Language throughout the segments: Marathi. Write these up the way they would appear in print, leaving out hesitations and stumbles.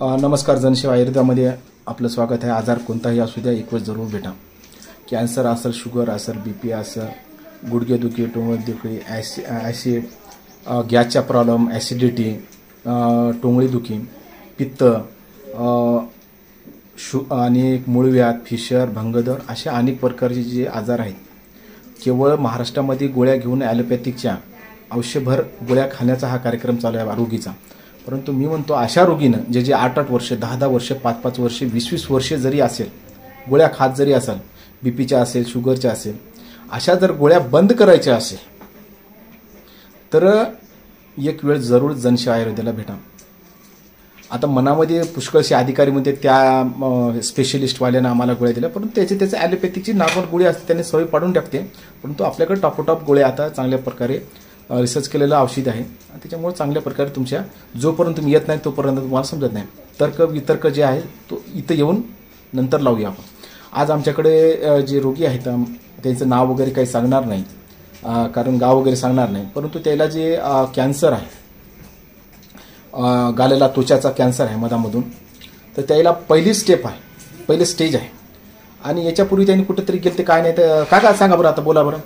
नमस्कार. जनसेवा आयुर्वेदामध्ये आपलं स्वागत आहे. आजार कोणताही असू द्या, एक वेळ जरूर भेटा. कॅन्सर असेल, शुगर असेल, BP असेल, गुडघेदुखी, टोंगळीदुखी, ॲसिड, गॅसचा प्रॉब्लेम, ॲसिडिटी, टोंगळीदुखी, पित्त आणि मूळव्याध, फिशर, भंगदर अशा अनेक प्रकारचे जे आजार आहेत, केवळ महाराष्ट्रामध्ये गोळ्या घेऊन ॲलोपॅथिकच्या औषधभर गोळ्या खाण्याचा हा कार्यक्रम चालू आहे रोगीचा. परंतु मी म्हणतो अशा रोगीनं जे 8-8 वर्ष, 10-10 वर्ष, 5-5 वर्ष, 20-20 वर्षे जरी असेल, गोळ्या खात जरी असेल, BPच्या असेल, शुगरच्या असेल, अशा जर गोळ्या बंद करायच्या असेल तर एक वेळ जरूर जनसेवा आयुर्वेदाला भेटा. आता मनामध्ये पुष्कळसे अधिकारी म्हणते त्या स्पेशलिस्टवाल्यानं आम्हाला गोळ्या दिल्या, परंतु त्याचे ॲलोपॅथिकची नॉर्मल गोळी असते, त्याने सवय पाडून टाकते. परंतु आपल्याकडे टॉप गोळ्या आता चांगल्या प्रकारे रिसर्च केलेलं औषध आहे. त्याच्यामुळे चांगल्या प्रकारे तुमच्या जोपर्यंत तुम्ही येत नाही तोपर्यंत तुम्हाला समजत नाही. तर्क वितर्क जे आहे तो इथं येऊन नंतर लावूया आपण. आज आमच्याकडे जे रोगी आहेत त्यांचं नाव वगैरे काही सांगणार नाही, कारण गाव वगैरे सांगणार नाही. परंतु त्याला जे कॅन्सर आहे, गालेला त्वचाचा कॅन्सर आहे मधामधून, तर त्याला पहिली स्टेप आहे, पहिले स्टेज आहे. आणि याच्यापूर्वी त्यांनी कुठेतरी गेले ते काय नाही. तर काय सांगा बरं, आता बोला बरं,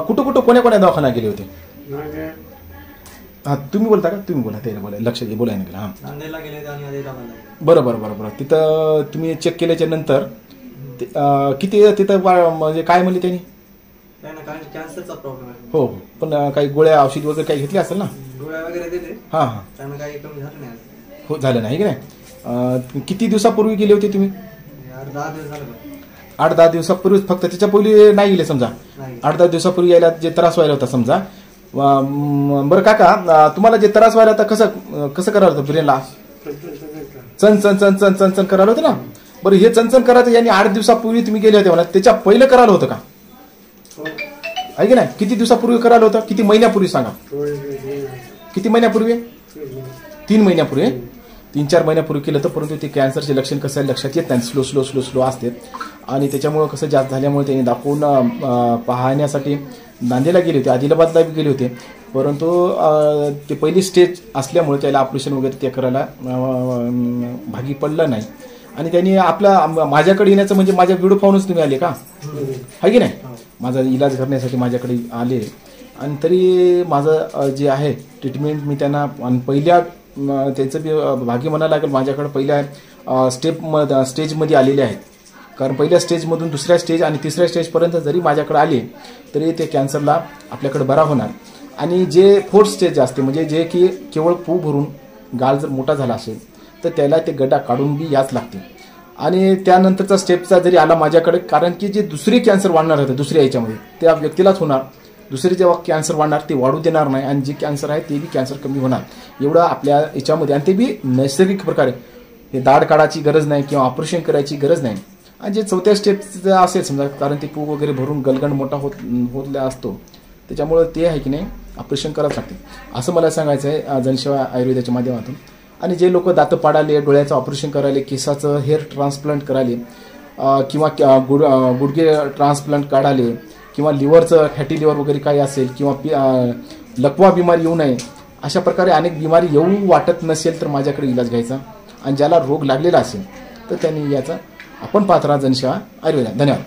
कुठं कोण्या दवाखाना गेले होते? हां, तुम्ही बोलता का? तुम्ही बोला, त्याला बोला, लक्ष दे, बोलाय ना. हां, बरं. तिथं तुम्ही चेक केल्याच्या नंतर किती तिथं म्हणजे काय म्हणले त्यांनी? कॅन्सरचा प्रॉब्लेम आहे. हो, पण काही गोळ्या औषध वगैरे काही घेतली असेल ना? गोळ्या वगैरे दिले. हां, त्यांना काही कमी झालं नाही. हो, झालं नाही की नाही? किती दिवसापूर्वी गेले होते तुम्ही? 10 दिवस झाले. 8-10 दिवसापूर्वी. फक्त त्याच्या पूर्वी नाही गेले समजा? 8-10 दिवसापूर्वी यायला जे त्रास व्हायला होता समजा. बरं काका, तुम्हाला जे त्रास व्हायला होता कसं करायला होतं? ब्रेनला चन करायला होतं ना? बरं, हे चन करायचं यांनी 8 दिवसापूर्वी तुम्ही गेले होते मला, त्याच्या पहिलं करायला होतं का? आहे की नाही? किती दिवसापूर्वी करायला होतं? किती महिन्यापूर्वी सांगा? किती महिन्यापूर्वी? 3 महिन्यापूर्वी, 3-4 महिन्यापूर्वी केलं तर. परंतु ते कॅन्सरचे लक्षण कसं आहे लक्षात येत नाही, स्लो असते. आणि त्याच्यामुळं कसं जास्त झाल्यामुळे त्यांनी दाखवून पाहण्यासाठी नांदेडला गेले होते, आदिलाबादला गेले होते. परंतु ते पहिली स्टेज असल्यामुळे त्याला ऑपरेशन वगैरे ते करायला भागी पडलं नाही. आणि त्यांनी माझ्याकडे येण्याचं म्हणजे माझ्या व्हिडिओ पाहूनच तुम्ही आले का? आहे की नाही? माझा इलाज करण्यासाठी माझ्याकडे आले. आणि तरी माझं जे आहे ट्रीटमेंट मी त्यांना पहिल्या त्यांचं बी भागी म्हणायला लागेल, माझ्याकडे पहिल्या स्टेजमध्ये आलेले आहेत. कारण पहिल्या स्टेजमधून दुसऱ्या स्टेज आणि तिसऱ्या स्टेजपर्यंत जरी माझ्याकडे आले तरी ते कॅन्सरला आपल्याकडे बरा होणार. आणि जे 4th स्टेज असते, म्हणजे जे की केवळ पू भरून गाल जर मोठा झाला असेल तर त्याला ते गड्डा काढून बी याच लागते. आणि त्यानंतरचा स्टेपचा जरी आला माझ्याकडे, कारण की जे दुसरे कॅन्सर वाढणार होते दुसऱ्या याच्यामध्ये त्या व्यक्तीलाच होणार. दुसरे जेव्हा कॅन्सर वाढणार ते वाढू देणार नाही, आणि जे कॅन्सर आहे ते बी कॅन्सर कमी होणार एवढं आपल्या याच्यामध्ये. आणि ते बी नैसर्गिक प्रकारे, हे दाढ काढायची गरज नाही किंवा ऑपरेशन करायची गरज नाही. आणि जे 4थ्या स्टेपचं असेल समजा, कारण ते पू वगैरे भरून गलगंड मोठा होत असतो, त्याच्यामुळं ते आहे की नाही ऑपरेशन करावं लागते. असं मला सांगायचं आहे जनसेवा आयुर्वेदाच्या माध्यमातून. आणि जे लोक दातं पाडाले, डोळ्याचं ऑपरेशन करायले, केसाचं हेअर ट्रान्सप्लांट करायले, किंवा गुडघे ट्रान्सप्लांट काढाले, किंवा लिव्हरचं फॅटी लिव्हर वगैरे काही असेल, किंवा लकवा बिमारी येऊ नये, अशा प्रकारे अनेक बिमारी येऊ वाटत नसेल तर माझ्याकडे इलाज घ्यायचा. आणि ज्याला रोग लागलेला असेल तर त्यांनी याचा आपण पाहत राहा जनसेवा आयुर्वेदा. धन्यवाद.